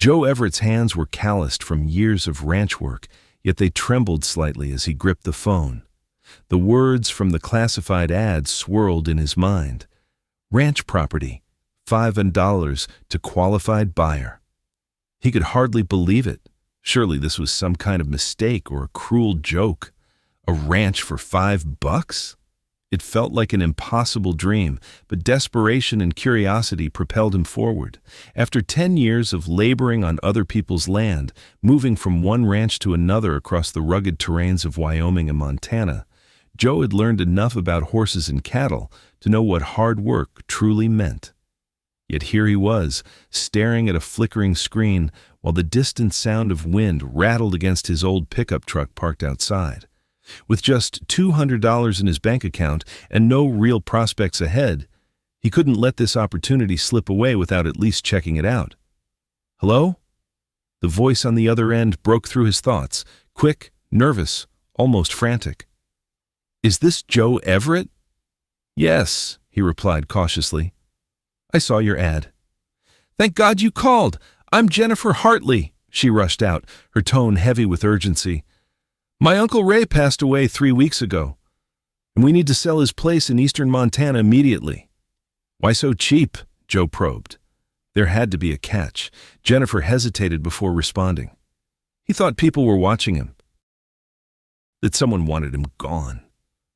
Joe Everett's hands were calloused from years of ranch work, yet they trembled slightly as he gripped the phone. The words from the classified ad swirled in his mind. Ranch property, $5 to qualified buyer. He could hardly believe it. Surely this was some kind of mistake or a cruel joke. A ranch for $5? It felt like an impossible dream, but desperation and curiosity propelled him forward. After 10 years of laboring on other people's land, moving from one ranch to another across the rugged terrains of Wyoming and Montana, Joe had learned enough about horses and cattle to know what hard work truly meant. Yet here he was, staring at a flickering screen while the distant sound of wind rattled against his old pickup truck parked outside. With just $200 in his bank account and no real prospects ahead, he couldn't let this opportunity slip away without at least checking it out. Hello? The voice on the other end broke through his thoughts, quick, nervous, almost frantic. Is this Joe Everett? Yes, he replied cautiously. I saw your ad. Thank God you called. I'm Jennifer Hartley, she rushed out, her tone heavy with urgency. My Uncle Ray passed away 3 weeks ago, and we need to sell his place in eastern Montana immediately. Why so cheap? Joe probed. There had to be a catch. Jennifer hesitated before responding. He thought people were watching him, that someone wanted him gone.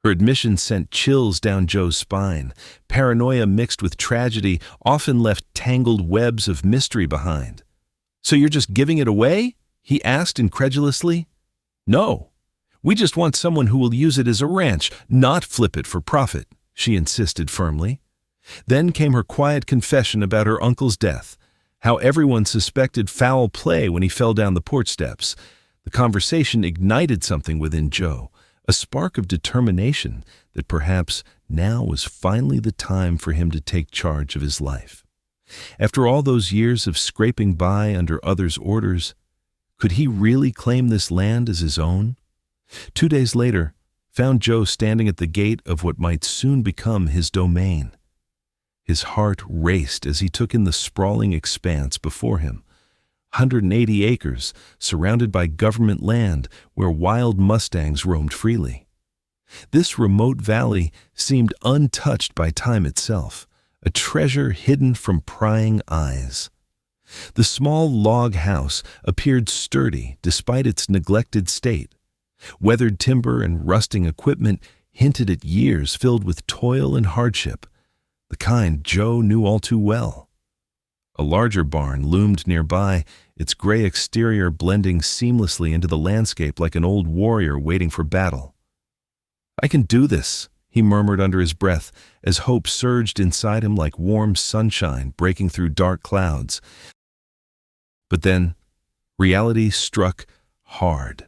Her admission sent chills down Joe's spine. Paranoia mixed with tragedy often left tangled webs of mystery behind. So you're just giving it away? He asked incredulously. No, we just want someone who will use it as a ranch, not flip it for profit, she insisted firmly. Then came her quiet confession about her uncle's death, how everyone suspected foul play when he fell down the porch steps. The conversation ignited something within Joe, a spark of determination that perhaps now was finally the time for him to take charge of his life. After all those years of scraping by under others' orders, could he really claim this land as his own? 2 days later, found Joe standing at the gate of what might soon become his domain. His heart raced as he took in the sprawling expanse before him. 180 acres, surrounded by government land where wild Mustangs roamed freely. This remote valley seemed untouched by time itself, a treasure hidden from prying eyes. The small log house appeared sturdy despite its neglected state. Weathered timber and rusting equipment hinted at years filled with toil and hardship, the kind Joe knew all too well. A larger barn loomed nearby, its gray exterior blending seamlessly into the landscape like an old warrior waiting for battle. I can do this, he murmured under his breath as hope surged inside him like warm sunshine breaking through dark clouds. But then, reality struck hard.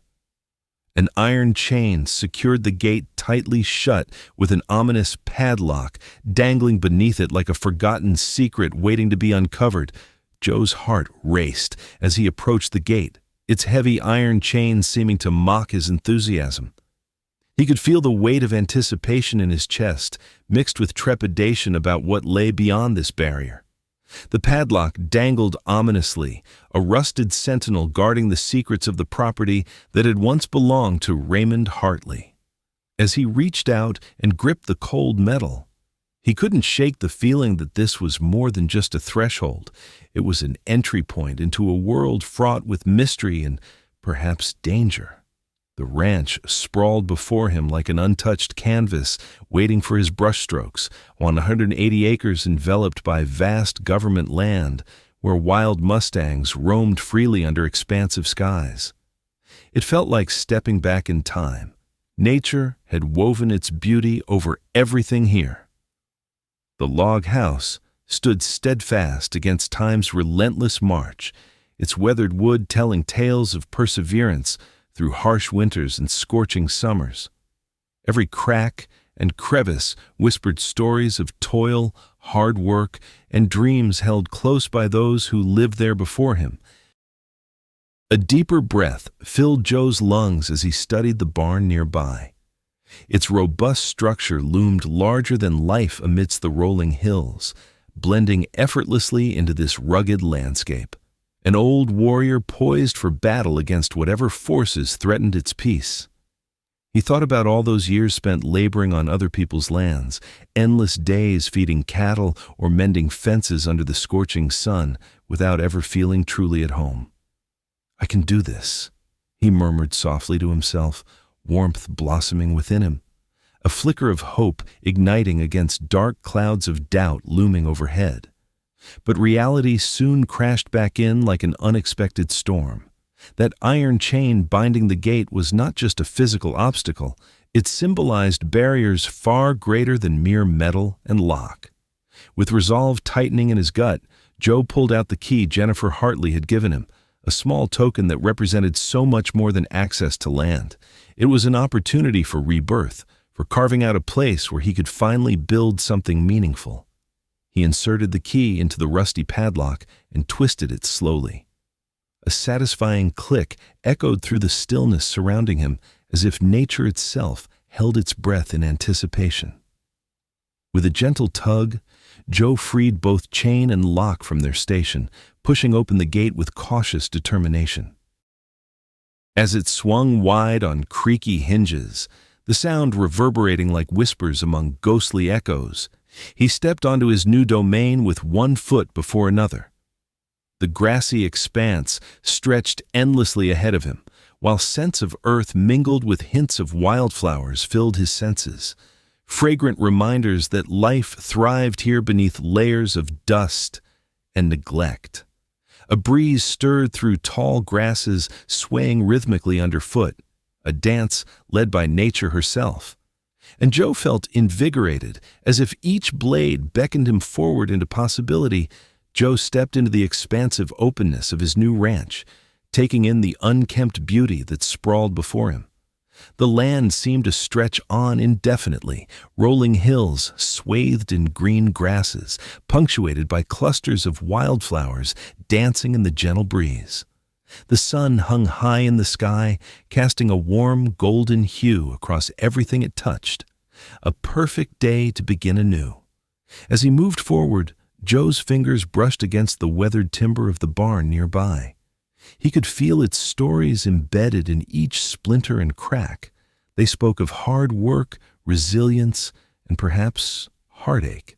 An iron chain secured the gate tightly shut with an ominous padlock dangling beneath it like a forgotten secret waiting to be uncovered. Joe's heart raced as he approached the gate, its heavy iron chain seeming to mock his enthusiasm. He could feel the weight of anticipation in his chest, mixed with trepidation about what lay beyond this barrier. The padlock dangled ominously, a rusted sentinel guarding the secrets of the property that had once belonged to Raymond Hartley. As he reached out and gripped the cold metal, he couldn't shake the feeling that this was more than just a threshold. It was an entry point into a world fraught with mystery and perhaps danger. The ranch sprawled before him like an untouched canvas, waiting for his brushstrokes, 180 acres enveloped by vast government land, where wild Mustangs roamed freely under expansive skies. It felt like stepping back in time. Nature had woven its beauty over everything here. The log house stood steadfast against time's relentless march, its weathered wood telling tales of perseverance through harsh winters and scorching summers. Every crack and crevice whispered stories of toil, hard work, and dreams held close by those who lived there before him. A deeper breath filled Joe's lungs as he studied the barn nearby. Its robust structure loomed larger than life amidst the rolling hills, blending effortlessly into this rugged landscape. an old warrior poised for battle against whatever forces threatened its peace. He thought about all those years spent laboring on other people's lands, endless days feeding cattle or mending fences under the scorching sun without ever feeling truly at home. "I can do this," he murmured softly to himself, warmth blossoming within him, a flicker of hope igniting against dark clouds of doubt looming overhead. But reality soon crashed back in like an unexpected storm. That iron chain binding the gate was not just a physical obstacle, it symbolized barriers far greater than mere metal and lock. With resolve tightening in his gut, Joe pulled out the key Jennifer Hartley had given him, a small token that represented so much more than access to land. It was an opportunity for rebirth, for carving out a place where he could finally build something meaningful. He inserted the key into the rusty padlock and twisted it slowly. A satisfying click echoed through the stillness surrounding him, as if nature itself held its breath in anticipation. With a gentle tug, Joe freed both chain and lock from their station, pushing open the gate with cautious determination. As it swung wide on creaky hinges, the sound reverberating like whispers among ghostly echoes, he stepped onto his new domain with one foot before another. The grassy expanse stretched endlessly ahead of him, while scents of earth mingled with hints of wildflowers filled his senses, fragrant reminders that life thrived here beneath layers of dust and neglect. A breeze stirred through tall grasses swaying rhythmically underfoot, a dance led by nature herself. And Joe felt invigorated, as if each blade beckoned him forward into possibility. Joe stepped into the expansive openness of his new ranch, taking in the unkempt beauty that sprawled before him. The land seemed to stretch on indefinitely, rolling hills swathed in green grasses, punctuated by clusters of wildflowers dancing in the gentle breeze. The sun hung high in the sky, casting a warm golden hue across everything it touched. A perfect day to begin anew. As he moved forward, Joe's fingers brushed against the weathered timber of the barn nearby. He could feel its stories embedded in each splinter and crack. They spoke of hard work, resilience, and perhaps heartache.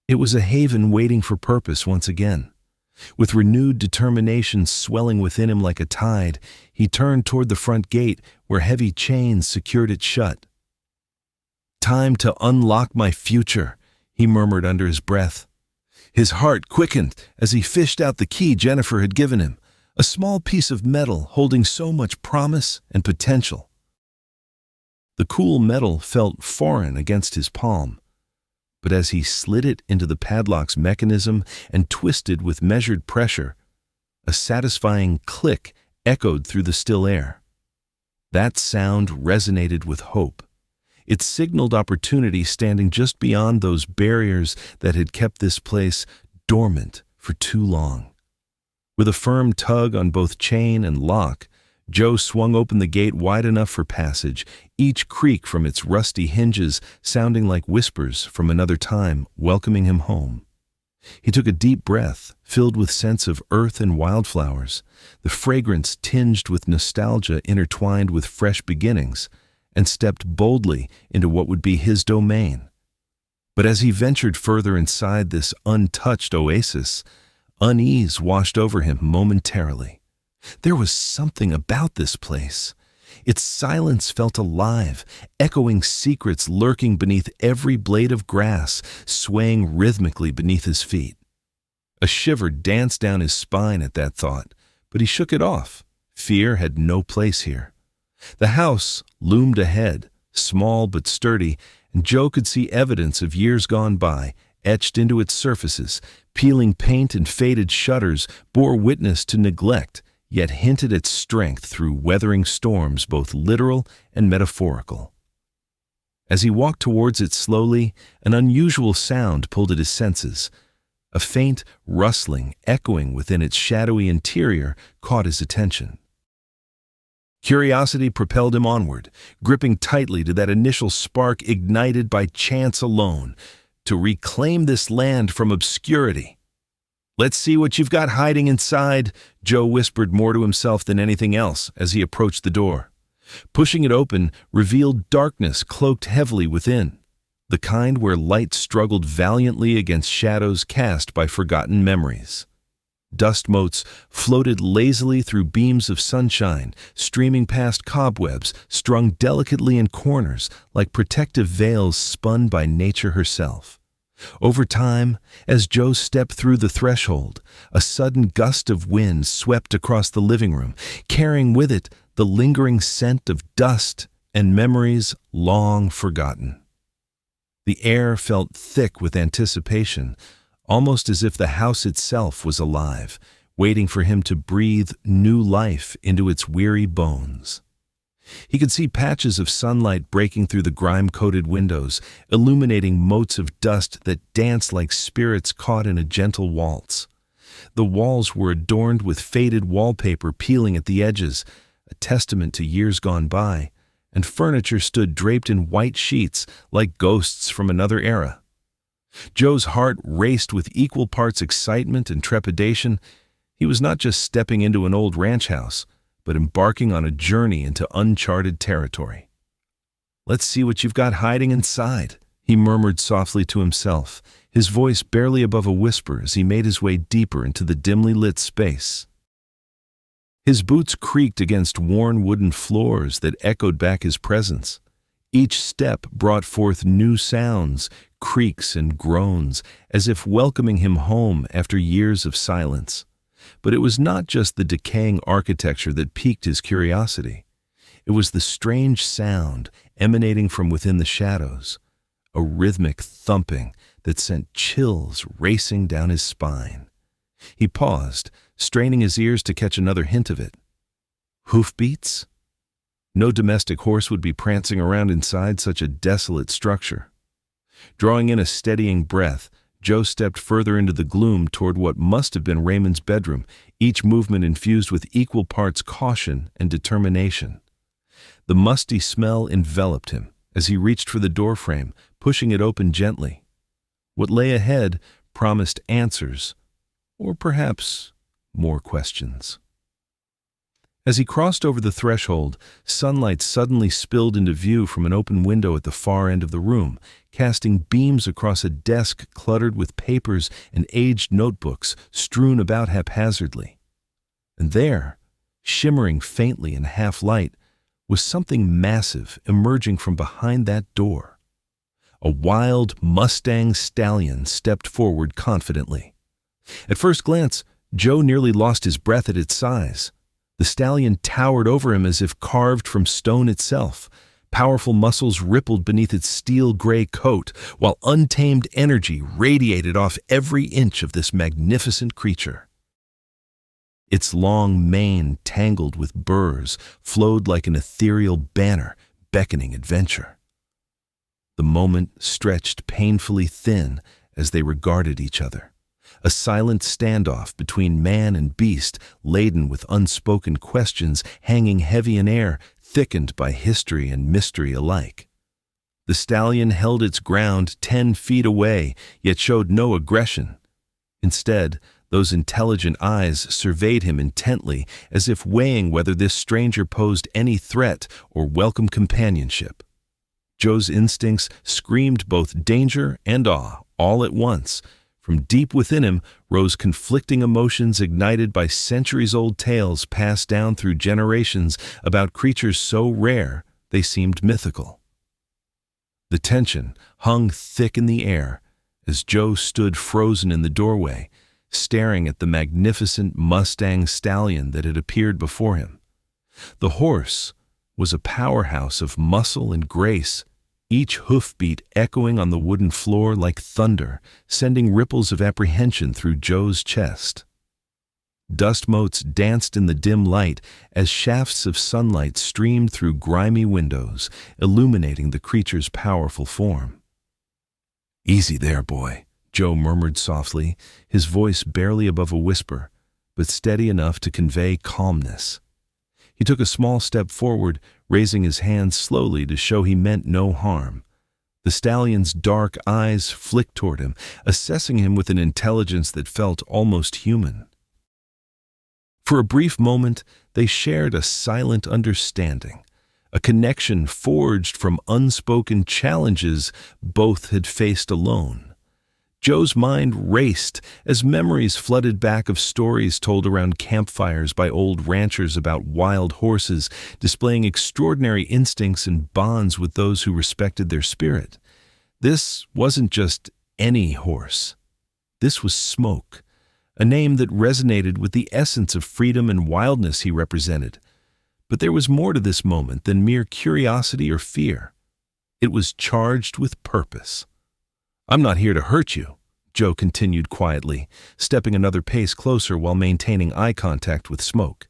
It was a haven waiting for purpose once again. With renewed determination swelling within him like a tide, he turned toward the front gate where heavy chains secured it shut. "Time to unlock my future," he murmured under his breath. His heart quickened as he fished out the key Jennifer had given him, a small piece of metal holding so much promise and potential. The cool metal felt foreign against his palm, but as he slid it into the padlock's mechanism and twisted with measured pressure, a satisfying click echoed through the still air. That sound resonated with hope. It signaled opportunity standing just beyond those barriers that had kept this place dormant for too long. With a firm tug on both chain and lock, Joe swung open the gate wide enough for passage, each creak from its rusty hinges sounding like whispers from another time welcoming him home. He took a deep breath, filled with scents of earth and wildflowers, the fragrance tinged with nostalgia intertwined with fresh beginnings, and stepped boldly into what would be his domain. But as he ventured further inside this untouched oasis, unease washed over him momentarily. There was something about this place. Its silence felt alive, echoing secrets lurking beneath every blade of grass, swaying rhythmically beneath his feet. A shiver danced down his spine at that thought, but he shook it off. Fear had no place here. The house loomed ahead, small but sturdy, and Joe could see evidence of years gone by, etched into its surfaces. Peeling paint and faded shutters bore witness to neglect, yet hinted at strength through weathering storms both literal and metaphorical. As he walked towards it slowly, an unusual sound pulled at his senses. A faint rustling echoing within its shadowy interior caught his attention. Curiosity propelled him onward, gripping tightly to that initial spark ignited by chance alone, to reclaim this land from obscurity. "Let's see what you've got hiding inside," Joe whispered more to himself than anything else as he approached the door. Pushing it open revealed darkness cloaked heavily within, the kind where light struggled valiantly against shadows cast by forgotten memories. Dust motes floated lazily through beams of sunshine, streaming past cobwebs strung delicately in corners like protective veils spun by nature herself. Over time, as Joe stepped through the threshold, a sudden gust of wind swept across the living room, carrying with it the lingering scent of dust and memories long forgotten. The air felt thick with anticipation, almost as if the house itself was alive, waiting for him to breathe new life into its weary bones. He could see patches of sunlight breaking through the grime-coated windows, illuminating motes of dust that danced like spirits caught in a gentle waltz. The walls were adorned with faded wallpaper peeling at the edges, a testament to years gone by, and furniture stood draped in white sheets like ghosts from another era. Joe's heart raced with equal parts excitement and trepidation. He was not just stepping into an old ranch house, but embarking on a journey into uncharted territory. "Let's see what you've got hiding inside," he murmured softly to himself, his voice barely above a whisper as he made his way deeper into the dimly lit space. His boots creaked against worn wooden floors that echoed back his presence. Each step brought forth new sounds, creaks and groans, as if welcoming him home after years of silence. But it was not just the decaying architecture that piqued his curiosity. It was the strange sound emanating from within the shadows, a rhythmic thumping that sent chills racing down his spine. He paused, straining his ears to catch another hint of it. Hoofbeats? No domestic horse would be prancing around inside such a desolate structure. Drawing in a steadying breath, Joe stepped further into the gloom toward what must have been Raymond's bedroom, each movement infused with equal parts caution and determination. The musty smell enveloped him as he reached for the doorframe, pushing it open gently. What lay ahead promised answers, or perhaps more questions. As he crossed over the threshold, sunlight suddenly spilled into view from an open window at the far end of the room, casting beams across a desk cluttered with papers and aged notebooks strewn about haphazardly. And there, shimmering faintly in half-light, was something massive emerging from behind that door. A wild Mustang stallion stepped forward confidently. At first glance, Joe nearly lost his breath at its size. The stallion towered over him as if carved from stone itself. Powerful muscles rippled beneath its steel-gray coat, while untamed energy radiated off every inch of this magnificent creature. Its long mane, tangled with burrs, flowed like an ethereal banner, beckoning adventure. The moment stretched painfully thin as they regarded each other. A silent standoff between man and beast, laden with unspoken questions hanging heavy in air, thickened by history and mystery alike. The stallion held its ground 10 feet away, yet showed no aggression. Instead, those intelligent eyes surveyed him intently, as if weighing whether this stranger posed any threat or welcome companionship. Joe's instincts screamed both danger and awe all at once. From deep within him rose conflicting emotions ignited by centuries-old tales passed down through generations about creatures so rare they seemed mythical. The tension hung thick in the air as Joe stood frozen in the doorway, staring at the magnificent Mustang stallion that had appeared before him. The horse was a powerhouse of muscle and grace, each hoofbeat echoing on the wooden floor like thunder, sending ripples of apprehension through Joe's chest. Dust motes danced in the dim light as shafts of sunlight streamed through grimy windows, illuminating the creature's powerful form. "Easy there, boy," Joe murmured softly, his voice barely above a whisper, but steady enough to convey calmness. He took a small step forward, raising his hands slowly to show he meant no harm. The stallion's dark eyes flicked toward him, assessing him with an intelligence that felt almost human. For a brief moment, they shared a silent understanding, a connection forged from unspoken challenges both had faced alone. Joe's mind raced as memories flooded back of stories told around campfires by old ranchers about wild horses displaying extraordinary instincts and bonds with those who respected their spirit. This wasn't just any horse. This was Smoke, a name that resonated with the essence of freedom and wildness he represented. But there was more to this moment than mere curiosity or fear. It was charged with purpose. "I'm not here to hurt you," Joe continued quietly, stepping another pace closer while maintaining eye contact with Smoke.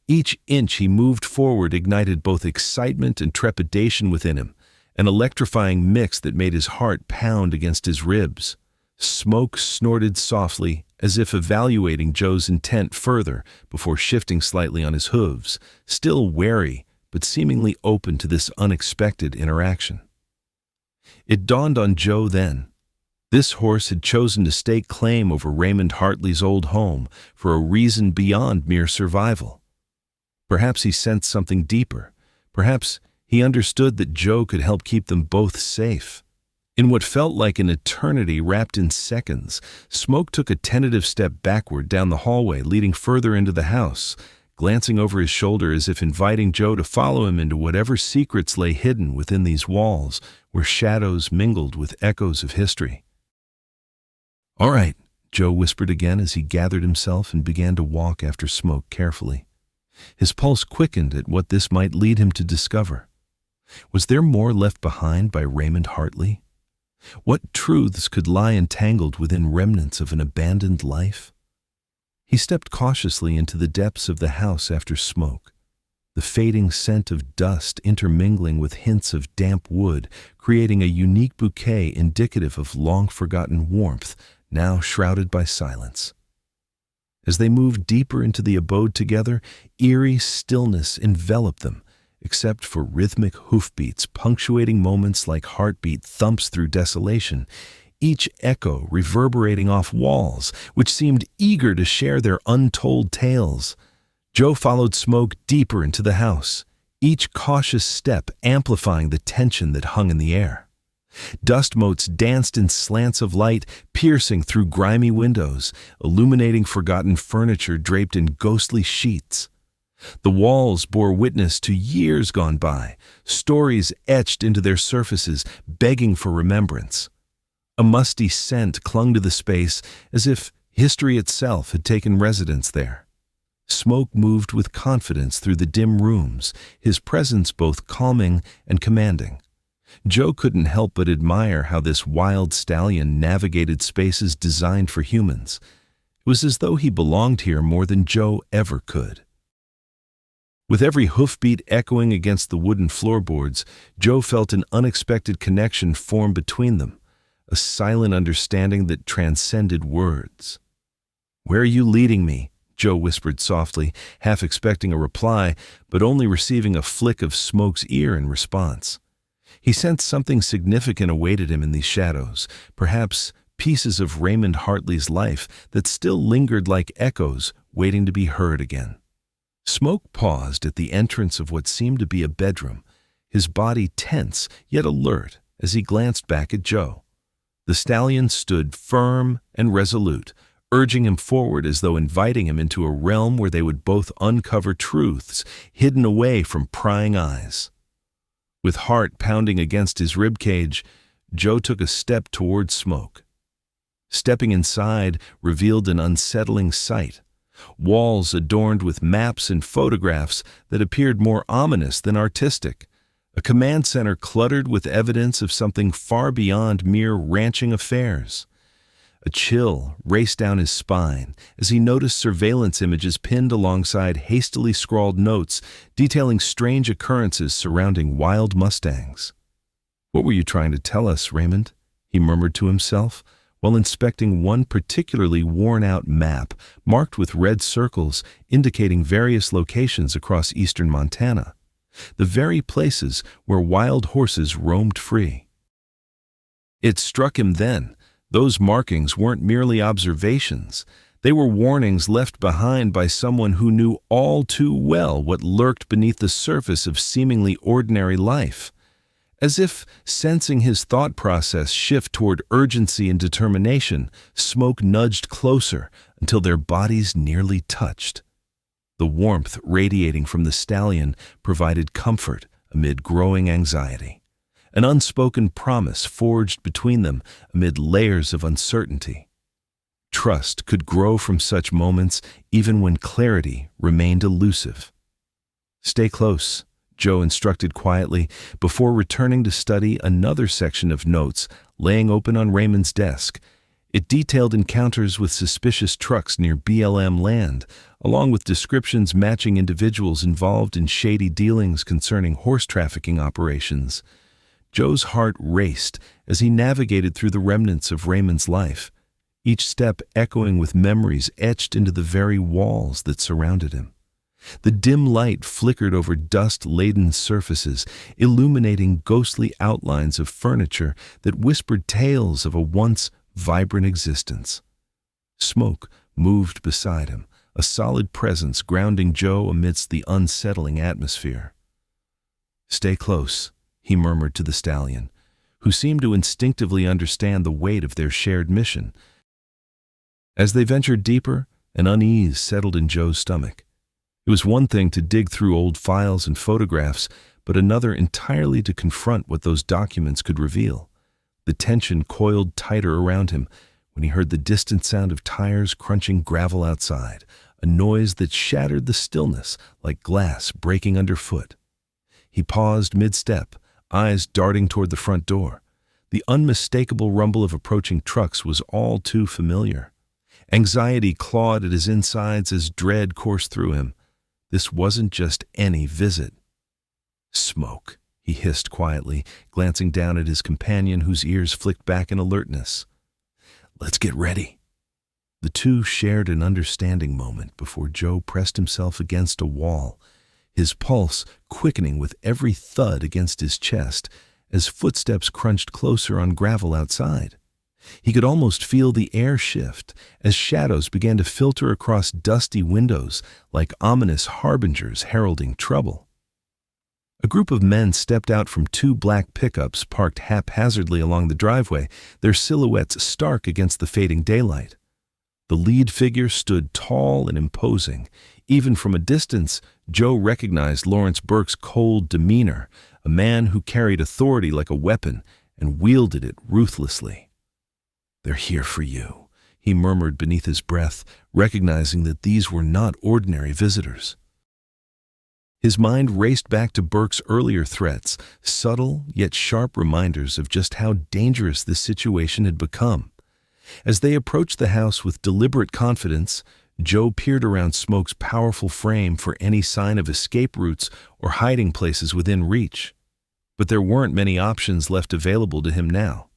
Each inch he moved forward ignited both excitement and trepidation within him, an electrifying mix that made his heart pound against his ribs. Smoke snorted softly, as if evaluating Joe's intent further before shifting slightly on his hooves, still wary but seemingly open to this unexpected interaction. It dawned on Joe then. This horse had chosen to stake claim over Raymond Hartley's old home for a reason beyond mere survival. Perhaps he sensed something deeper. Perhaps he understood that Joe could help keep them both safe. In what felt like an eternity wrapped in seconds, Smoke took a tentative step backward down the hallway leading further into the house, glancing over his shoulder as if inviting Joe to follow him into whatever secrets lay hidden within these walls where shadows mingled with echoes of history. "All right," Joe whispered again as he gathered himself and began to walk after Smoke carefully. His pulse quickened at what this might lead him to discover. Was there more left behind by Raymond Hartley? What truths could lie entangled within remnants of an abandoned life? He stepped cautiously into the depths of the house after Smoke, the fading scent of dust intermingling with hints of damp wood, creating a unique bouquet indicative of long-forgotten warmth, now shrouded by silence. As they moved deeper into the abode together, eerie stillness enveloped them, except for rhythmic hoofbeats punctuating moments like heartbeat thumps through desolation, each echo reverberating off walls, which seemed eager to share their untold tales. Joe followed Smoke deeper into the house, each cautious step amplifying the tension that hung in the air. Dust motes danced in slants of light, piercing through grimy windows, illuminating forgotten furniture draped in ghostly sheets. The walls bore witness to years gone by, stories etched into their surfaces, begging for remembrance. A musty scent clung to the space as if history itself had taken residence there. Smoke moved with confidence through the dim rooms, his presence both calming and commanding. Joe couldn't help but admire how this wild stallion navigated spaces designed for humans. It was as though he belonged here more than Joe ever could. With every hoofbeat echoing against the wooden floorboards, Joe felt an unexpected connection form between them, a silent understanding that transcended words. "Where are you leading me?" Joe whispered softly, half expecting a reply, but only receiving a flick of Smoke's ear in response. He sensed something significant awaited him in these shadows, perhaps pieces of Raymond Hartley's life that still lingered like echoes, waiting to be heard again. Smoke paused at the entrance of what seemed to be a bedroom, his body tense yet alert as he glanced back at Joe. The stallion stood firm and resolute, urging him forward as though inviting him into a realm where they would both uncover truths hidden away from prying eyes. With heart pounding against his ribcage, Joe took a step toward Smoke. Stepping inside revealed an unsettling sight. Walls adorned with maps and photographs that appeared more ominous than artistic. A command center cluttered with evidence of something far beyond mere ranching affairs. A chill raced down his spine as he noticed surveillance images pinned alongside hastily scrawled notes detailing strange occurrences surrounding wild Mustangs. "What were you trying to tell us, Raymond?" he murmured to himself, while inspecting one particularly worn-out map marked with red circles indicating various locations across eastern Montana, the very places where wild horses roamed free. It struck him then. Those markings weren't merely observations. They were warnings left behind by someone who knew all too well what lurked beneath the surface of seemingly ordinary life. As if sensing his thought process shift toward urgency and determination, Smoke nudged closer until their bodies nearly touched. The warmth radiating from the stallion provided comfort amid growing anxiety, an unspoken promise forged between them amid layers of uncertainty. Trust could grow from such moments even when clarity remained elusive. "Stay close," Joe instructed quietly before returning to study another section of notes laying open on Raymond's desk. It detailed encounters with suspicious trucks near BLM land, along with descriptions matching individuals involved in shady dealings concerning horse trafficking operations. Joe's heart raced as he navigated through the remnants of Raymond's life, each step echoing with memories etched into the very walls that surrounded him. The dim light flickered over dust-laden surfaces, illuminating ghostly outlines of furniture that whispered tales of a once vibrant existence. Smoke moved beside him, a solid presence grounding Joe amidst the unsettling atmosphere. "Stay close," he murmured to the stallion, who seemed to instinctively understand the weight of their shared mission. As they ventured deeper, an unease settled in Joe's stomach. It was one thing to dig through old files and photographs, but another entirely to confront what those documents could reveal. The tension coiled tighter around him when he heard the distant sound of tires crunching gravel outside, a noise that shattered the stillness like glass breaking underfoot. He paused mid-step, eyes darting toward the front door. The unmistakable rumble of approaching trucks was all too familiar. Anxiety clawed at his insides as dread coursed through him. This wasn't just any visit. "Smoke," he hissed quietly, glancing down at his companion whose ears flicked back in alertness. "Let's get ready." The two shared an understanding moment before Joe pressed himself against a wall, his pulse quickening with every thud against his chest as footsteps crunched closer on gravel outside. He could almost feel the air shift as shadows began to filter across dusty windows like ominous harbingers heralding trouble. A group of men stepped out from two black pickups parked haphazardly along the driveway, their silhouettes stark against the fading daylight. The lead figure stood tall and imposing. Even from a distance, Joe recognized Lawrence Burke's cold demeanor, a man who carried authority like a weapon and wielded it ruthlessly. "They're here for you," he murmured beneath his breath, recognizing that these were not ordinary visitors. His mind raced back to Burke's earlier threats, subtle yet sharp reminders of just how dangerous this situation had become. As they approached the house with deliberate confidence, Joe peered around Smoke's powerful frame for any sign of escape routes or hiding places within reach. But there weren't many options left available to him now.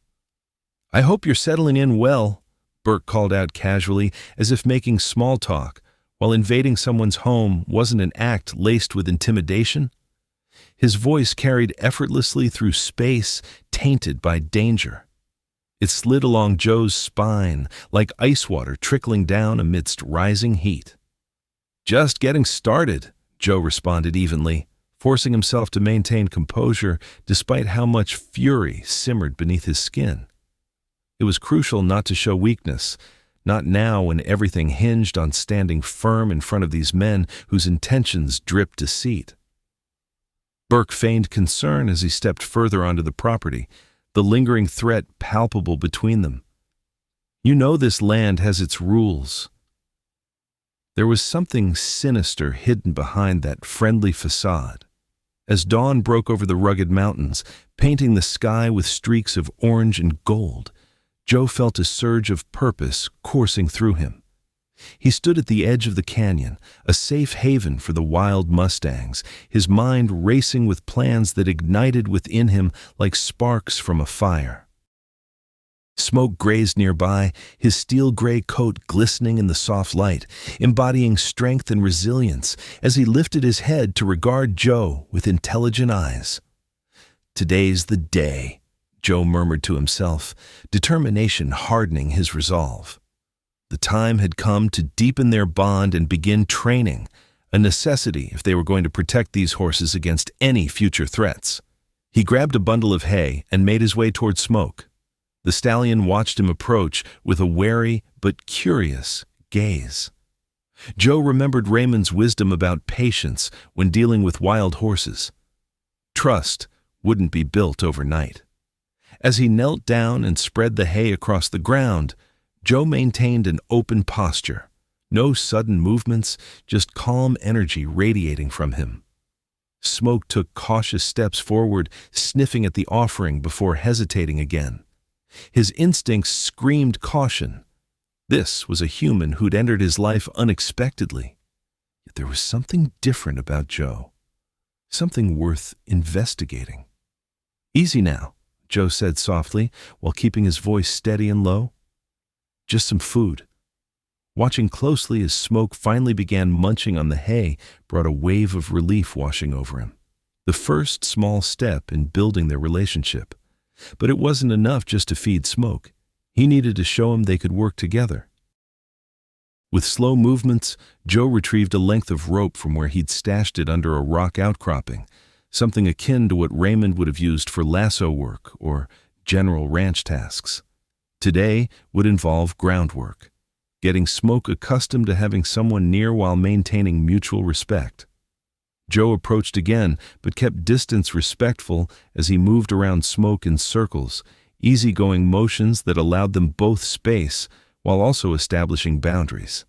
"I hope you're settling in well," Burke called out casually, as if making small talk, while invading someone's home wasn't an act laced with intimidation. His voice carried effortlessly through space tainted by danger. It slid along Joe's spine like ice water trickling down amidst rising heat. "Just getting started," Joe responded evenly, forcing himself to maintain composure despite how much fury simmered beneath his skin. It was crucial not to show weakness, not now when everything hinged on standing firm in front of these men whose intentions dripped deceit. Burke feigned concern as he stepped further onto the property, the lingering threat palpable between them. "You know this land has its rules." There was something sinister hidden behind that friendly facade. As dawn broke over the rugged mountains, painting the sky with streaks of orange and gold, Joe felt a surge of purpose coursing through him. He stood at the edge of the canyon, a safe haven for the wild Mustangs, his mind racing with plans that ignited within him like sparks from a fire. Smoke grazed nearby, his steel-gray coat glistening in the soft light, embodying strength and resilience as he lifted his head to regard Joe with intelligent eyes. "Today's the day," Joe murmured to himself, determination hardening his resolve. The time had come to deepen their bond and begin training, a necessity if they were going to protect these horses against any future threats. He grabbed a bundle of hay and made his way toward Smoke. The stallion watched him approach with a wary but curious gaze. Joe remembered Raymond's wisdom about patience when dealing with wild horses. Trust wouldn't be built overnight. As he knelt down and spread the hay across the ground, Joe maintained an open posture. No sudden movements, just calm energy radiating from him. Smoke took cautious steps forward, sniffing at the offering before hesitating again. His instincts screamed caution. This was a human who'd entered his life unexpectedly. Yet there was something different about Joe. Something worth investigating. "Easy now," Joe said softly, while keeping his voice steady and low. "Just some food." Watching closely as Smoke finally began munching on the hay brought a wave of relief washing over him. The first small step in building their relationship. But it wasn't enough just to feed Smoke. He needed to show him they could work together. With slow movements, Joe retrieved a length of rope from where he'd stashed it under a rock outcropping, something akin to what Raymond would have used for lasso work or general ranch tasks. Today would involve groundwork, getting Smoke accustomed to having someone near while maintaining mutual respect. Joe approached again, but kept distance respectful as he moved around Smoke in circles, easygoing motions that allowed them both space while also establishing boundaries.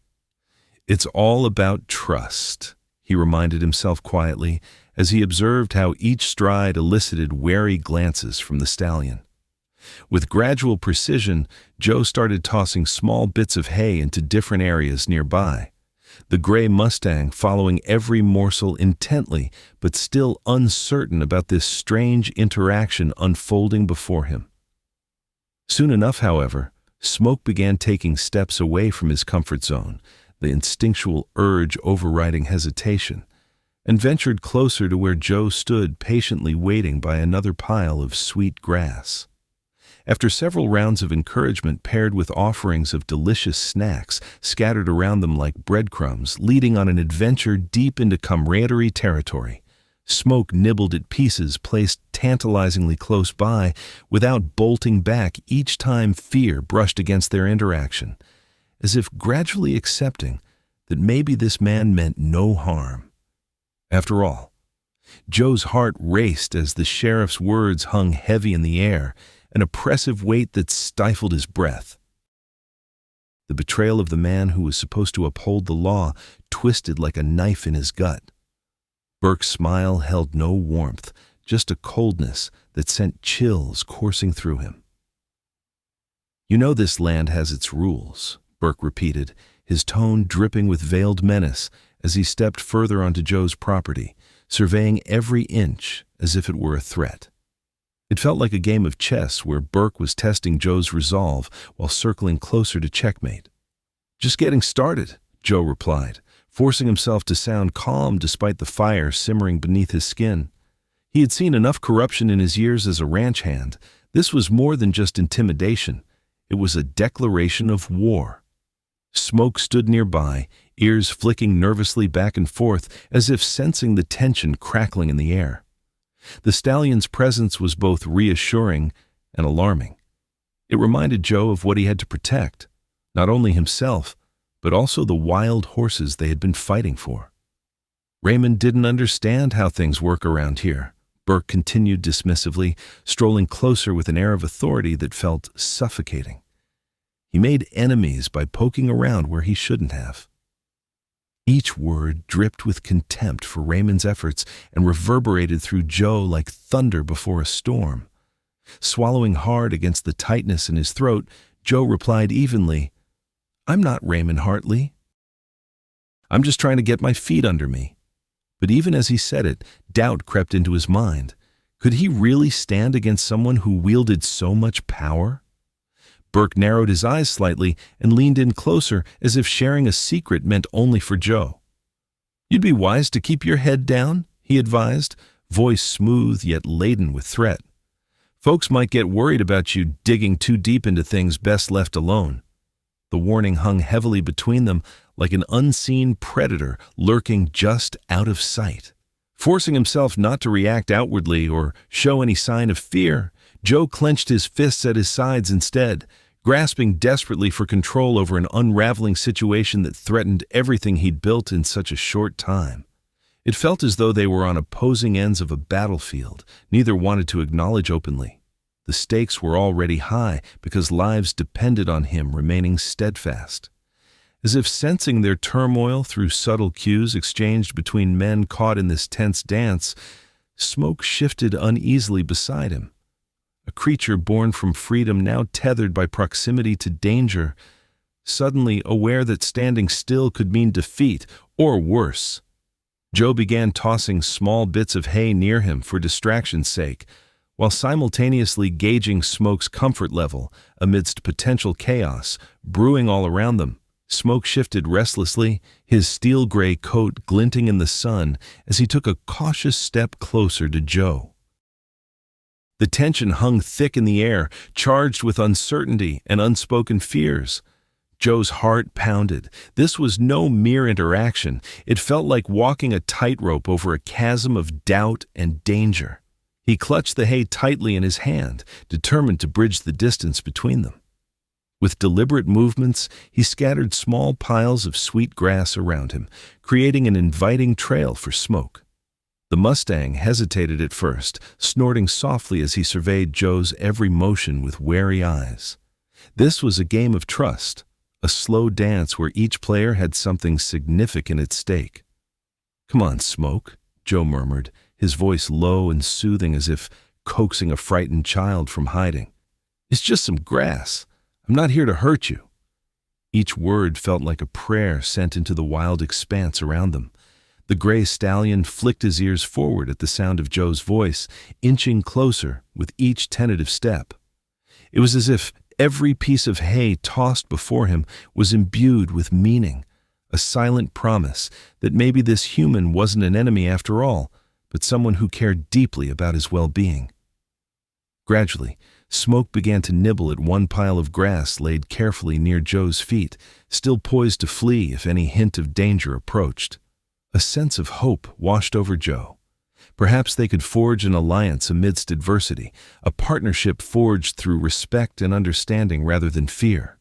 "It's all about trust," he reminded himself quietly as he observed how each stride elicited wary glances from the stallion. With gradual precision, Joe started tossing small bits of hay into different areas nearby, the gray Mustang following every morsel intently but still uncertain about this strange interaction unfolding before him. Soon enough, however, Smoke began taking steps away from his comfort zone, the instinctual urge overriding hesitation, and ventured closer to where Joe stood patiently waiting by another pile of sweet grass. After several rounds of encouragement paired with offerings of delicious snacks scattered around them like breadcrumbs, leading on an adventure deep into camaraderie territory, Smoke nibbled at pieces placed tantalizingly close by without bolting back each time fear brushed against their interaction, as if gradually accepting that maybe this man meant no harm. After all, Joe's heart raced as the sheriff's words hung heavy in the air, an oppressive weight that stifled his breath. The betrayal of the man who was supposed to uphold the law twisted like a knife in his gut. Burke's smile held no warmth, just a coldness that sent chills coursing through him. "You know this land has its rules," Burke repeated, his tone dripping with veiled menace as he stepped further onto Joe's property, surveying every inch as if it were a threat. It felt like a game of chess where Burke was testing Joe's resolve while circling closer to checkmate. "Just getting started," Joe replied, forcing himself to sound calm despite the fire simmering beneath his skin. He had seen enough corruption in his years as a ranch hand. This was more than just intimidation. It was a declaration of war. Smoke stood nearby, ears flicking nervously back and forth as if sensing the tension crackling in the air. The stallion's presence was both reassuring and alarming. It reminded Joe of what he had to protect, not only himself, but also the wild horses they had been fighting for. "Raymond didn't understand how things work around here," Burke continued dismissively, strolling closer with an air of authority that felt suffocating. "He made enemies by poking around where he shouldn't have." Each word dripped with contempt for Raymond's efforts and reverberated through Joe like thunder before a storm. Swallowing hard against the tightness in his throat, Joe replied evenly, "I'm not Raymond Hartley. I'm just trying to get my feet under me." But even as he said it, doubt crept into his mind. Could he really stand against someone who wielded so much power? Burke narrowed his eyes slightly and leaned in closer as if sharing a secret meant only for Joe. "You'd be wise to keep your head down," he advised, voice smooth yet laden with threat. Folks might get worried about you digging too deep into things best left alone. The warning hung heavily between them like an unseen predator lurking just out of sight. Forcing himself not to react outwardly or show any sign of fear, Joe clenched his fists at his sides instead, grasping desperately for control over an unraveling situation that threatened everything he'd built in such a short time. It felt as though they were on opposing ends of a battlefield neither wanted to acknowledge openly. The stakes were already high because lives depended on him remaining steadfast. As if sensing their turmoil through subtle cues exchanged between men caught in this tense dance, Smoke shifted uneasily beside him. A creature born from freedom, now tethered by proximity to danger, suddenly aware that standing still could mean defeat, or worse. Joe began tossing small bits of hay near him for distraction's sake, while simultaneously gauging Smoke's comfort level amidst potential chaos brewing all around them. Smoke shifted restlessly, his steel-gray coat glinting in the sun as he took a cautious step closer to Joe. The tension hung thick in the air, charged with uncertainty and unspoken fears. Joe's heart pounded. This was no mere interaction. It felt like walking a tightrope over a chasm of doubt and danger. He clutched the hay tightly in his hand, determined to bridge the distance between them. With deliberate movements, he scattered small piles of sweet grass around him, creating an inviting trail for Smoke. The Mustang hesitated at first, snorting softly as he surveyed Joe's every motion with wary eyes. This was a game of trust, a slow dance where each player had something significant at stake. "Come on, Smoke," Joe murmured, his voice low and soothing as if coaxing a frightened child from hiding. "It's just some grass. I'm not here to hurt you." Each word felt like a prayer sent into the wild expanse around them. The gray stallion flicked his ears forward at the sound of Joe's voice, inching closer with each tentative step. It was as if every piece of hay tossed before him was imbued with meaning, a silent promise that maybe this human wasn't an enemy after all, but someone who cared deeply about his well-being. Gradually, Smoke began to nibble at one pile of grass laid carefully near Joe's feet, still poised to flee if any hint of danger approached. A sense of hope washed over Joe. Perhaps they could forge an alliance amidst adversity, a partnership forged through respect and understanding rather than fear.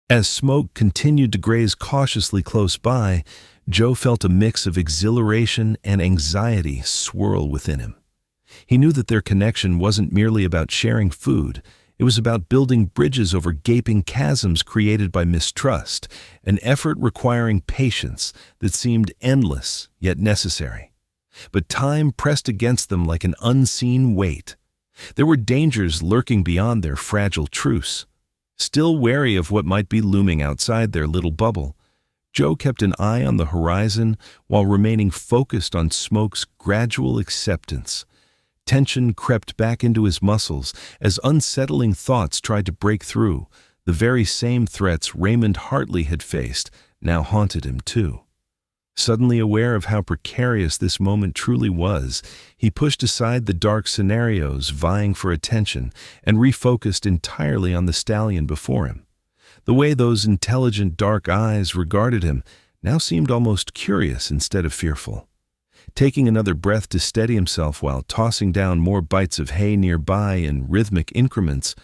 As Smoke continued to graze cautiously close by, Joe felt a mix of exhilaration and anxiety swirl within him. He knew that their connection wasn't merely about sharing food. It was about building bridges over gaping chasms created by mistrust, an effort requiring patience that seemed endless yet necessary. But time pressed against them like an unseen weight. There were dangers lurking beyond their fragile truce. Still wary of what might be looming outside their little bubble, Joe kept an eye on the horizon while remaining focused on Smoke's gradual acceptance. Tension crept back into his muscles as unsettling thoughts tried to break through. The very same threats Raymond Hartley had faced now haunted him too. Suddenly aware of how precarious this moment truly was, he pushed aside the dark scenarios vying for attention and refocused entirely on the stallion before him. The way those intelligent dark eyes regarded him now seemed almost curious instead of fearful. Taking another breath to steady himself while tossing down more bites of hay nearby in rhythmic increments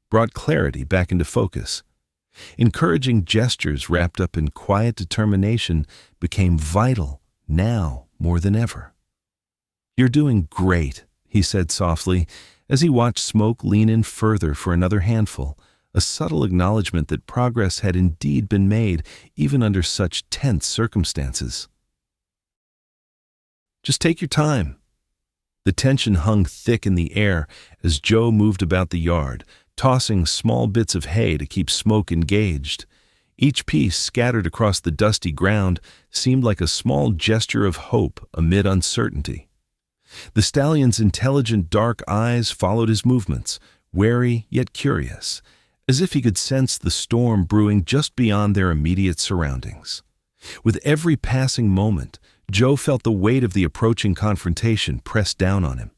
brought clarity back into focus. Encouraging gestures wrapped up in quiet determination became vital now more than ever. "You're doing great," he said softly as he watched Smoke lean in further for another handful, a subtle acknowledgement that progress had indeed been made even under such tense circumstances. "Just take your time." The tension hung thick in the air as Joe moved about the yard, tossing small bits of hay to keep Smoke engaged. Each piece scattered across the dusty ground seemed like a small gesture of hope amid uncertainty. The stallion's intelligent dark eyes followed his movements, wary yet curious, as if he could sense the storm brewing just beyond their immediate surroundings. With every passing moment, Joe felt the weight of the approaching confrontation press down on him.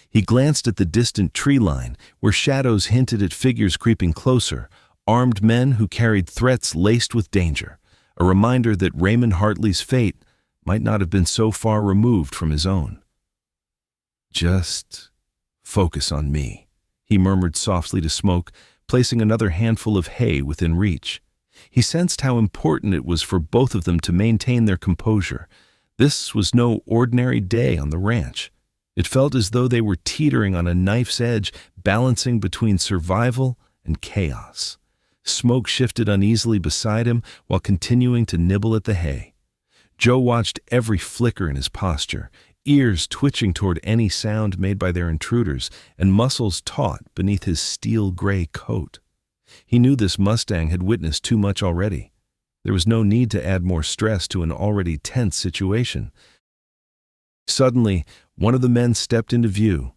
He glanced at the distant tree line, where shadows hinted at figures creeping closer, armed men who carried threats laced with danger, a reminder that Raymond Hartley's fate might not have been so far removed from his own. "Just focus on me," he murmured softly to Smoke, placing another handful of hay within reach. He sensed how important it was for both of them to maintain their composure. This was no ordinary day on the ranch. It felt as though they were teetering on a knife's edge, balancing between survival and chaos. Smoke shifted uneasily beside him while continuing to nibble at the hay. Joe watched every flicker in his posture, ears twitching toward any sound made by their intruders, and muscles taut beneath his steel-gray coat. He knew this Mustang had witnessed too much already. There was no need to add more stress to an already tense situation. Suddenly, one of the men stepped into view.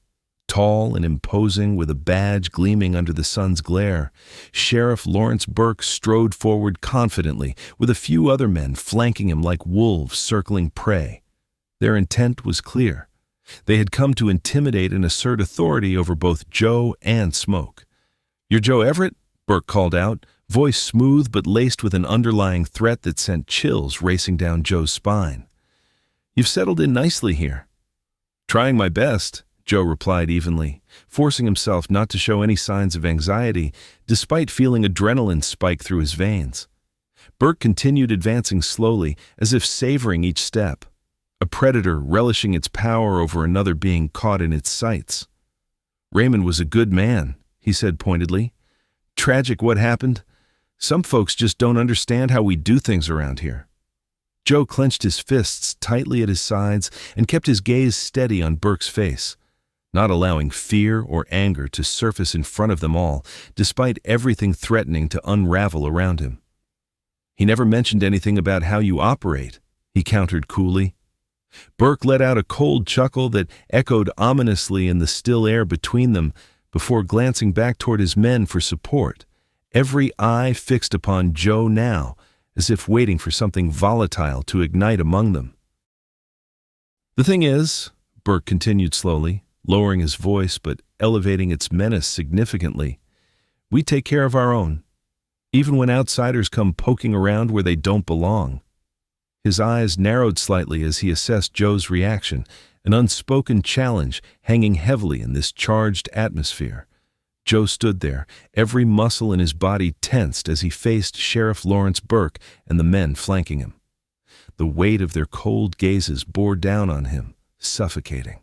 Tall and imposing, with a badge gleaming under the sun's glare, Sheriff Lawrence Burke strode forward confidently, with a few other men flanking him like wolves circling prey. Their intent was clear. They had come to intimidate and assert authority over both Joe and Smoke. "You're Joe Everett?" Burke called out, voice smooth but laced with an underlying threat that sent chills racing down Joe's spine. "You've settled in nicely here." "Trying my best," Joe replied evenly, forcing himself not to show any signs of anxiety, despite feeling adrenaline spike through his veins. Burke continued advancing slowly, as if savoring each step, a predator relishing its power over another being caught in its sights. "Raymond was a good man," he said pointedly. "Tragic what happened. Some folks just don't understand how we do things around here." Joe clenched his fists tightly at his sides and kept his gaze steady on Burke's face, not allowing fear or anger to surface in front of them all, despite everything threatening to unravel around him. "He never mentioned anything about how you operate," he countered coolly. Burke let out a cold chuckle that echoed ominously in the still air between them before glancing back toward his men for support, every eye fixed upon Joe now, as if waiting for something volatile to ignite among them. "The thing is," Burke continued slowly, lowering his voice but elevating its menace significantly, "we take care of our own, even when outsiders come poking around where they don't belong." His eyes narrowed slightly as he assessed Joe's reaction, an unspoken challenge hanging heavily in this charged atmosphere. Joe stood there, every muscle in his body tensed as he faced Sheriff Lawrence Burke and the men flanking him. The weight of their cold gazes bore down on him, suffocating.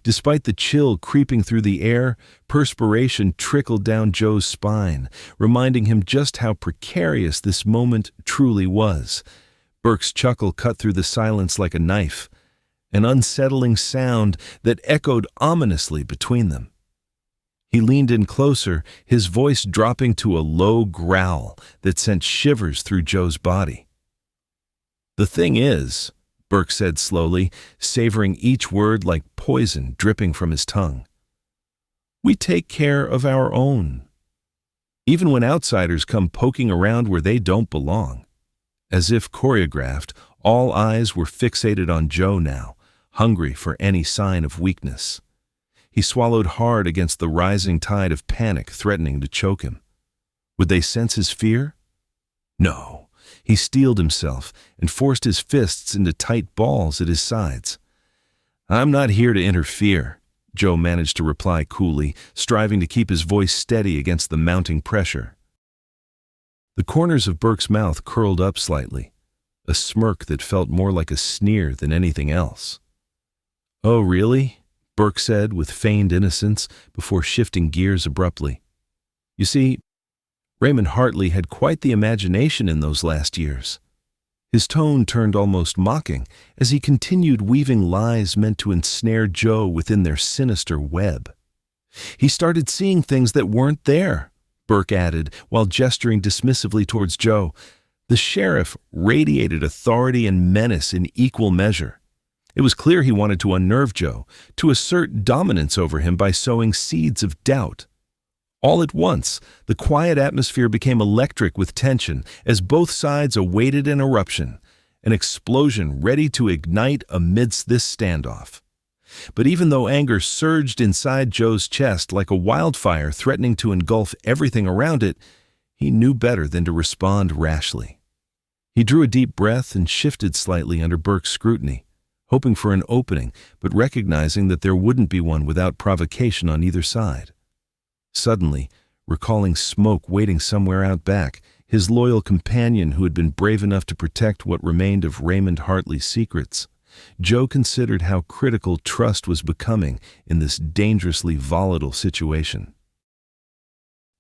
Despite the chill creeping through the air, perspiration trickled down Joe's spine, reminding him just how precarious this moment truly was. Burke's chuckle cut through the silence like a knife, an unsettling sound that echoed ominously between them. He leaned in closer, his voice dropping to a low growl that sent shivers through Joe's body. "The thing is," Burke said slowly, savoring each word like poison dripping from his tongue, "we take care of our own, even when outsiders come poking around where they don't belong." As if choreographed, all eyes were fixated on Joe now, hungry for any sign of weakness. He swallowed hard against the rising tide of panic threatening to choke him. Would they sense his fear? No. He steeled himself and forced his fists into tight balls at his sides. "I'm not here to interfere," Joe managed to reply coolly, striving to keep his voice steady against the mounting pressure. The corners of Burke's mouth curled up slightly, a smirk that felt more like a sneer than anything else. "Oh, really?" Burke said with feigned innocence before shifting gears abruptly. "You see, Raymond Hartley had quite the imagination in those last years." His tone turned almost mocking as he continued weaving lies meant to ensnare Joe within their sinister web. "He started seeing things that weren't there," Burke added while gesturing dismissively towards Joe. The sheriff radiated authority and menace in equal measure. It was clear he wanted to unnerve Joe, to assert dominance over him by sowing seeds of doubt. All at once, the quiet atmosphere became electric with tension as both sides awaited an eruption, an explosion ready to ignite amidst this standoff. But even though anger surged inside Joe's chest like a wildfire threatening to engulf everything around it, he knew better than to respond rashly. He drew a deep breath and shifted slightly under Burke's scrutiny, hoping for an opening, but recognizing that there wouldn't be one without provocation on either side. Suddenly, recalling Smoke waiting somewhere out back, his loyal companion who had been brave enough to protect what remained of Raymond Hartley's secrets, Joe considered how critical trust was becoming in this dangerously volatile situation.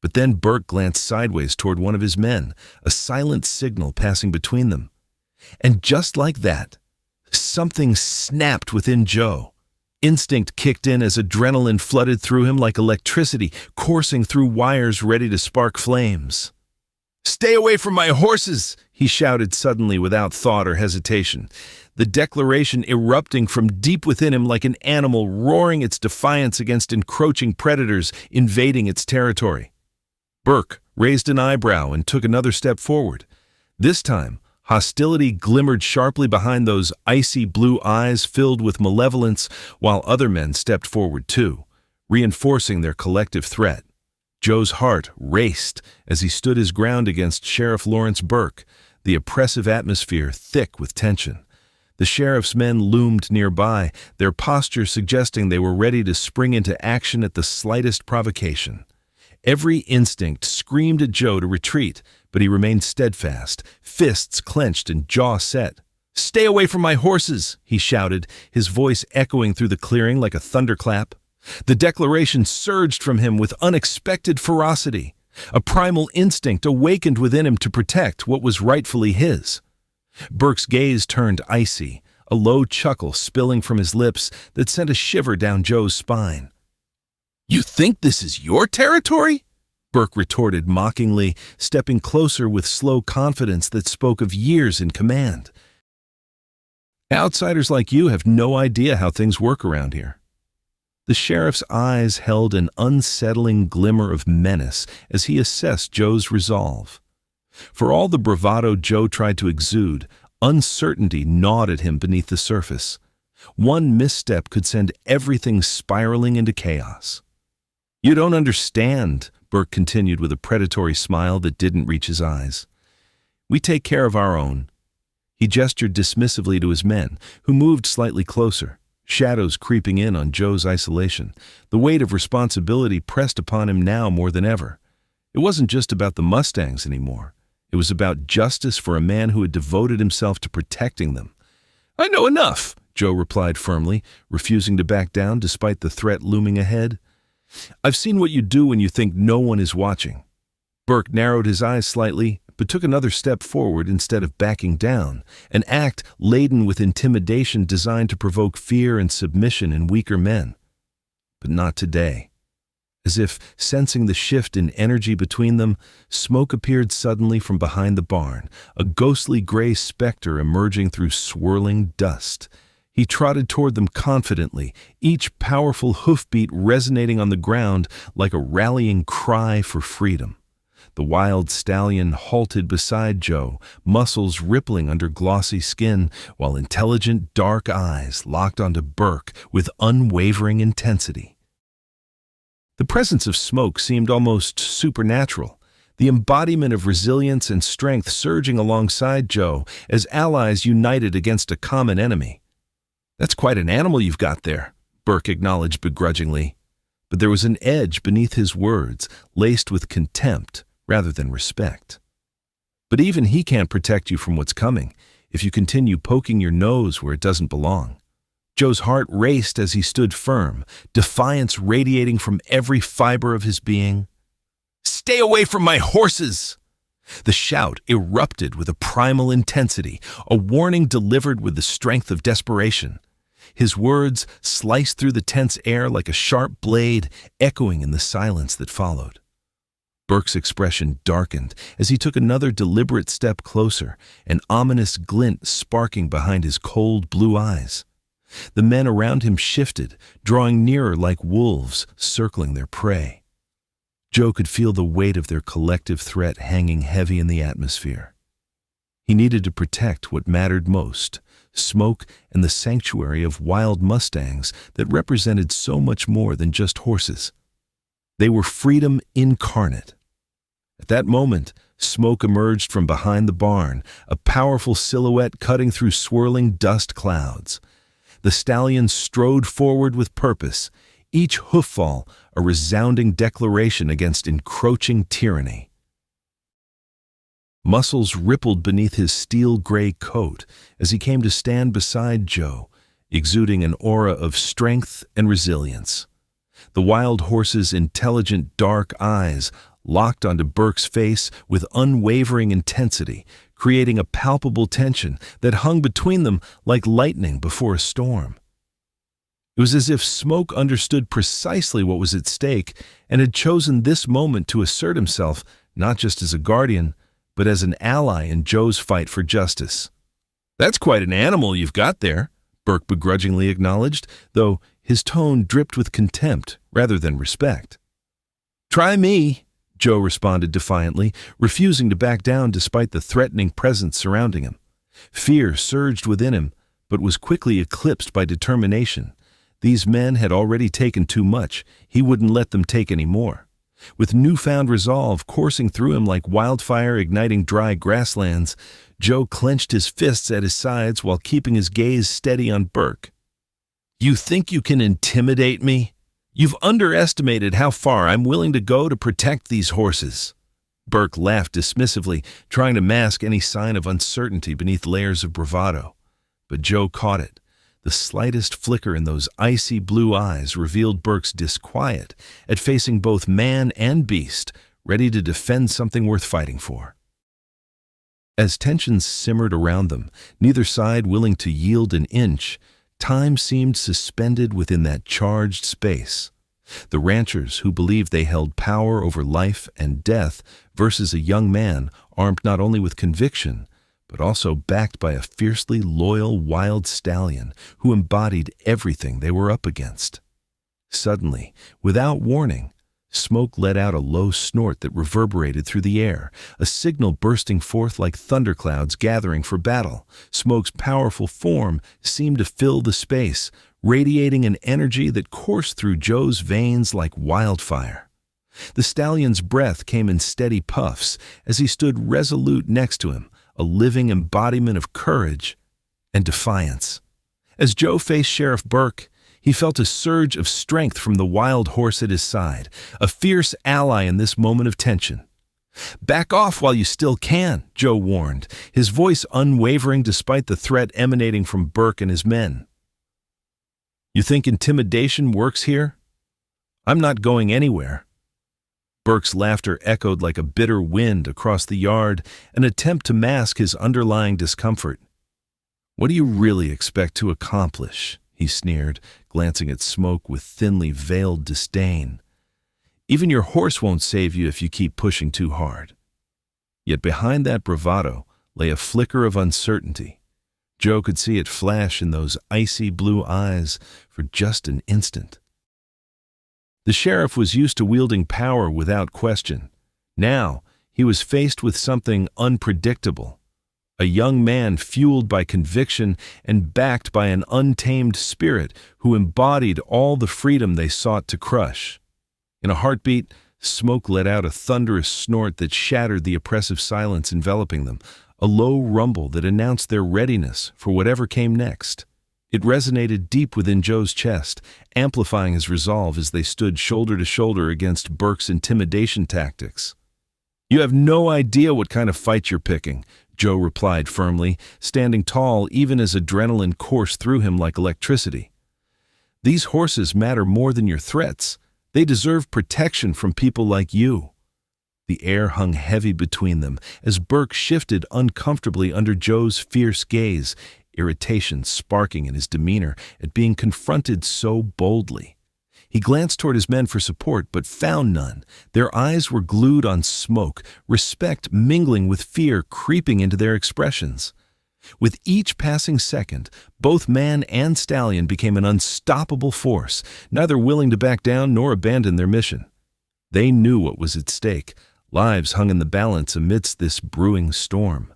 But then Burke glanced sideways toward one of his men, a silent signal passing between them. And just like that, something snapped within Joe. Instinct kicked in as adrenaline flooded through him like electricity, coursing through wires ready to spark flames. "Stay away from my horses!" he shouted suddenly without thought or hesitation, the declaration erupting from deep within him like an animal roaring its defiance against encroaching predators invading its territory. Burke raised an eyebrow and took another step forward. This time, hostility glimmered sharply behind those icy blue eyes filled with malevolence, while other men stepped forward too, reinforcing their collective threat. Joe's heart raced as he stood his ground against Sheriff Lawrence Burke, the oppressive atmosphere thick with tension. The sheriff's men loomed nearby, their posture suggesting they were ready to spring into action at the slightest provocation. Every instinct screamed at Joe to retreat, but he remained steadfast, fists clenched and jaw set. "Stay away from my horses!" he shouted, his voice echoing through the clearing like a thunderclap. The declaration surged from him with unexpected ferocity. A primal instinct awakened within him to protect what was rightfully his. Burke's gaze turned icy, a low chuckle spilling from his lips that sent a shiver down Joe's spine. "You think this is your territory?" Burke retorted mockingly, stepping closer with slow confidence that spoke of years in command. "Outsiders like you have no idea how things work around here." The sheriff's eyes held an unsettling glimmer of menace as he assessed Joe's resolve. For all the bravado Joe tried to exude, uncertainty gnawed at him beneath the surface. One misstep could send everything spiraling into chaos. "You don't understand," Burke continued with a predatory smile that didn't reach his eyes. "We take care of our own." He gestured dismissively to his men, who moved slightly closer, shadows creeping in on Joe's isolation. The weight of responsibility pressed upon him now more than ever. It wasn't just about the Mustangs anymore. It was about justice for a man who had devoted himself to protecting them. "I know enough," Joe replied firmly, refusing to back down despite the threat looming ahead. "I've seen what you do when you think no one is watching." Burke narrowed his eyes slightly, but took another step forward instead of backing down, an act laden with intimidation designed to provoke fear and submission in weaker men. But not today. As if sensing the shift in energy between them, Smoke appeared suddenly from behind the barn, a ghostly gray specter emerging through swirling dust. He trotted toward them confidently, each powerful hoofbeat resonating on the ground like a rallying cry for freedom. The wild stallion halted beside Joe, muscles rippling under glossy skin, while intelligent dark eyes locked onto Burke with unwavering intensity. The presence of Smoke seemed almost supernatural, the embodiment of resilience and strength surging alongside Joe as allies united against a common enemy. "That's quite an animal you've got there," Burke acknowledged begrudgingly. But there was an edge beneath his words, laced with contempt rather than respect. "But even he can't protect you from what's coming if you continue poking your nose where it doesn't belong." Joe's heart raced as he stood firm, defiance radiating from every fiber of his being. "Stay away from my horses!" The shout erupted with a primal intensity, a warning delivered with the strength of desperation. His words sliced through the tense air like a sharp blade, echoing in the silence that followed. Burke's expression darkened as he took another deliberate step closer, an ominous glint sparking behind his cold blue eyes. The men around him shifted, drawing nearer like wolves circling their prey. Joe could feel the weight of their collective threat hanging heavy in the atmosphere. He needed to protect what mattered most, smoke, and the sanctuary of wild Mustangs that represented so much more than just horses. They were freedom incarnate. At that moment, smoke emerged from behind the barn, a powerful silhouette cutting through swirling dust clouds. The stallion strode forward with purpose, each hooffall a resounding declaration against encroaching tyranny. Muscles rippled beneath his steel-gray coat as he came to stand beside Joe, exuding an aura of strength and resilience. The wild horse's intelligent dark eyes locked onto Burke's face with unwavering intensity, creating a palpable tension that hung between them like lightning before a storm. It was as if Smoke understood precisely what was at stake and had chosen this moment to assert himself not just as a guardian, but as an ally in Joe's fight for justice. "That's quite an animal you've got there," Burke begrudgingly acknowledged, though his tone dripped with contempt rather than respect. "Try me," Joe responded defiantly, refusing to back down despite the threatening presence surrounding him. Fear surged within him, but was quickly eclipsed by determination. These men had already taken too much. He wouldn't let them take any more. With newfound resolve coursing through him like wildfire igniting dry grasslands, Joe clenched his fists at his sides while keeping his gaze steady on Burke. "You think you can intimidate me? You've underestimated how far I'm willing to go to protect these horses." Burke laughed dismissively, trying to mask any sign of uncertainty beneath layers of bravado. But Joe caught it. The slightest flicker in those icy blue eyes revealed Burke's disquiet at facing both man and beast, ready to defend something worth fighting for. As tensions simmered around them, neither side willing to yield an inch, time seemed suspended within that charged space. The ranchers who believed they held power over life and death versus a young man armed not only with conviction, but also backed by a fiercely loyal wild stallion who embodied everything they were up against. Suddenly, without warning, Smoke let out a low snort that reverberated through the air, a signal bursting forth like thunderclouds gathering for battle. Smoke's powerful form seemed to fill the space, radiating an energy that coursed through Joe's veins like wildfire. The stallion's breath came in steady puffs as he stood resolute next to him, a living embodiment of courage and defiance. As Joe faced Sheriff Burke, he felt a surge of strength from the wild horse at his side, a fierce ally in this moment of tension. "Back off while you still can," Joe warned, his voice unwavering despite the threat emanating from Burke and his men. "You think intimidation works here? I'm not going anywhere." Burke's laughter echoed like a bitter wind across the yard, an attempt to mask his underlying discomfort. "What do you really expect to accomplish?" he sneered, glancing at Smoke with thinly veiled disdain. "Even your horse won't save you if you keep pushing too hard." Yet behind that bravado lay a flicker of uncertainty. Joe could see it flash in those icy blue eyes for just an instant. The sheriff was used to wielding power without question. Now, he was faced with something unpredictable. A young man fueled by conviction and backed by an untamed spirit who embodied all the freedom they sought to crush. In a heartbeat, Smoke let out a thunderous snort that shattered the oppressive silence enveloping them, a low rumble that announced their readiness for whatever came next. It resonated deep within Joe's chest, amplifying his resolve as they stood shoulder to shoulder against Burke's intimidation tactics. "You have no idea what kind of fight you're picking," Joe replied firmly, standing tall even as adrenaline coursed through him like electricity. "These horses matter more than your threats. They deserve protection from people like you." The air hung heavy between them as Burke shifted uncomfortably under Joe's fierce gaze, irritation sparking in his demeanor at being confronted so boldly. He glanced toward his men for support, but found none. Their eyes were glued on Smoke, respect mingling with fear creeping into their expressions. With each passing second, both man and stallion became an unstoppable force, neither willing to back down nor abandon their mission. They knew what was at stake. Lives hung in the balance amidst this brewing storm.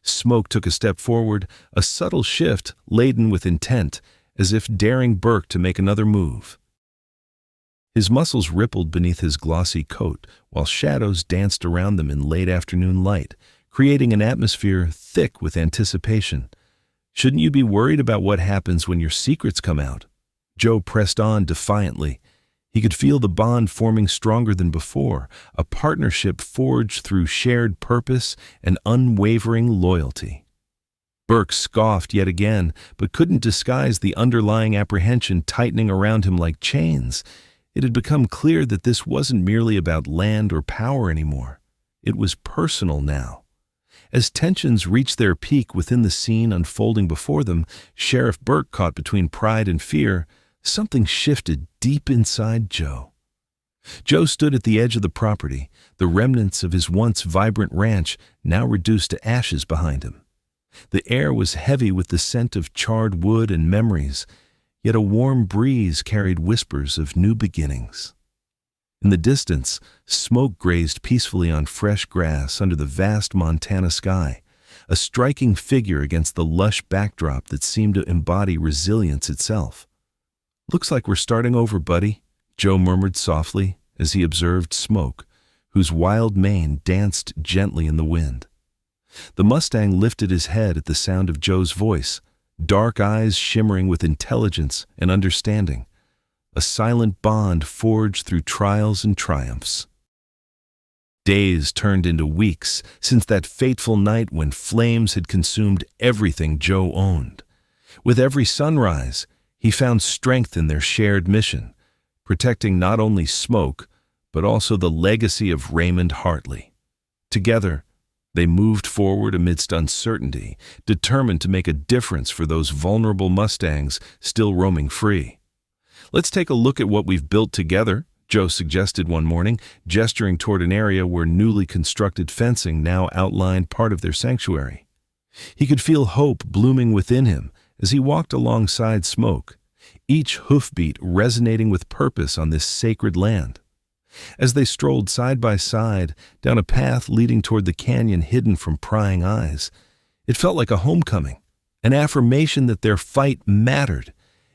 Smoke took a step forward, a subtle shift laden with intent, as if daring Burke to make another move. His muscles rippled beneath his glossy coat, while shadows danced around them in late afternoon light, creating an atmosphere thick with anticipation. "Shouldn't you be worried about what happens when your secrets come out?" Joe pressed on defiantly. He could feel the bond forming stronger than before, a partnership forged through shared purpose and unwavering loyalty. Burke scoffed yet again, but couldn't disguise the underlying apprehension tightening around him like chains. It had become clear that this wasn't merely about land or power anymore. It was personal now. As tensions reached their peak within the scene unfolding before them, Sheriff Burke caught between pride and fear. Something shifted deep inside Joe. Joe stood at the edge of the property, the remnants of his once vibrant ranch now reduced to ashes behind him. The air was heavy with the scent of charred wood and memories, yet a warm breeze carried whispers of new beginnings. In the distance, smoke grazed peacefully on fresh grass under the vast Montana sky, a striking figure against the lush backdrop that seemed to embody resilience itself. "Looks like we're starting over, buddy," Joe murmured softly as he observed Smoke, whose wild mane danced gently in the wind. The Mustang lifted his head at the sound of Joe's voice, dark eyes shimmering with intelligence and understanding, a silent bond forged through trials and triumphs. Days turned into weeks since that fateful night when flames had consumed everything Joe owned. With every sunrise, he found strength in their shared mission, protecting not only Smoke, but also the legacy of Raymond Hartley. Together, they moved forward amidst uncertainty, determined to make a difference for those vulnerable Mustangs still roaming free. "Let's take a look at what we've built together," Joe suggested one morning, gesturing toward an area where newly constructed fencing now outlined part of their sanctuary. He could feel hope blooming within him as he walked alongside Smoke, each hoofbeat resonating with purpose on this sacred land. As they strolled side by side down a path leading toward the canyon hidden from prying eyes, it felt like a homecoming, an affirmation that their fight mattered.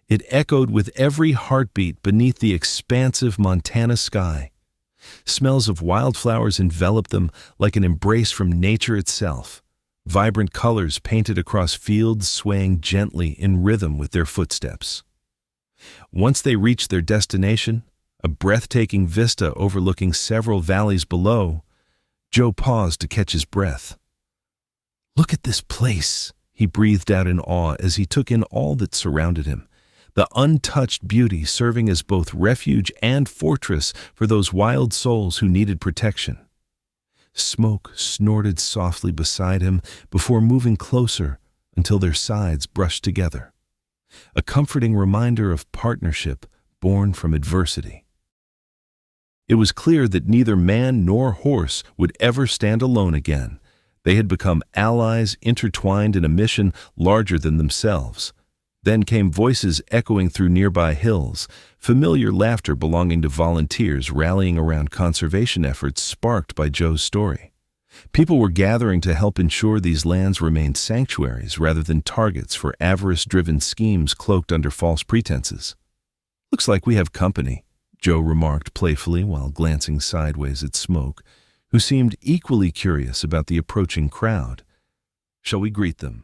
It echoed with every heartbeat beneath the expansive Montana sky. Smells of wildflowers enveloped them like an embrace from nature itself. Vibrant colors painted across fields swaying gently in rhythm with their footsteps. Once they reached their destination, a breathtaking vista overlooking several valleys below, Joe paused to catch his breath. "Look at this place," he breathed out in awe as he took in all that surrounded him, the untouched beauty serving as both refuge and fortress for those wild souls who needed protection. Smoke snorted softly beside him before moving closer until their sides brushed together, a comforting reminder of partnership born from adversity. It was clear that neither man nor horse would ever stand alone again. They had become allies intertwined in a mission larger than themselves. Then came voices echoing through nearby hills, familiar laughter belonging to volunteers rallying around conservation efforts sparked by Joe's story. People were gathering to help ensure these lands remained sanctuaries rather than targets for avarice-driven schemes cloaked under false pretenses. "Looks like we have company," Joe remarked playfully while glancing sideways at Smoke, who seemed equally curious about the approaching crowd. "Shall we greet them?"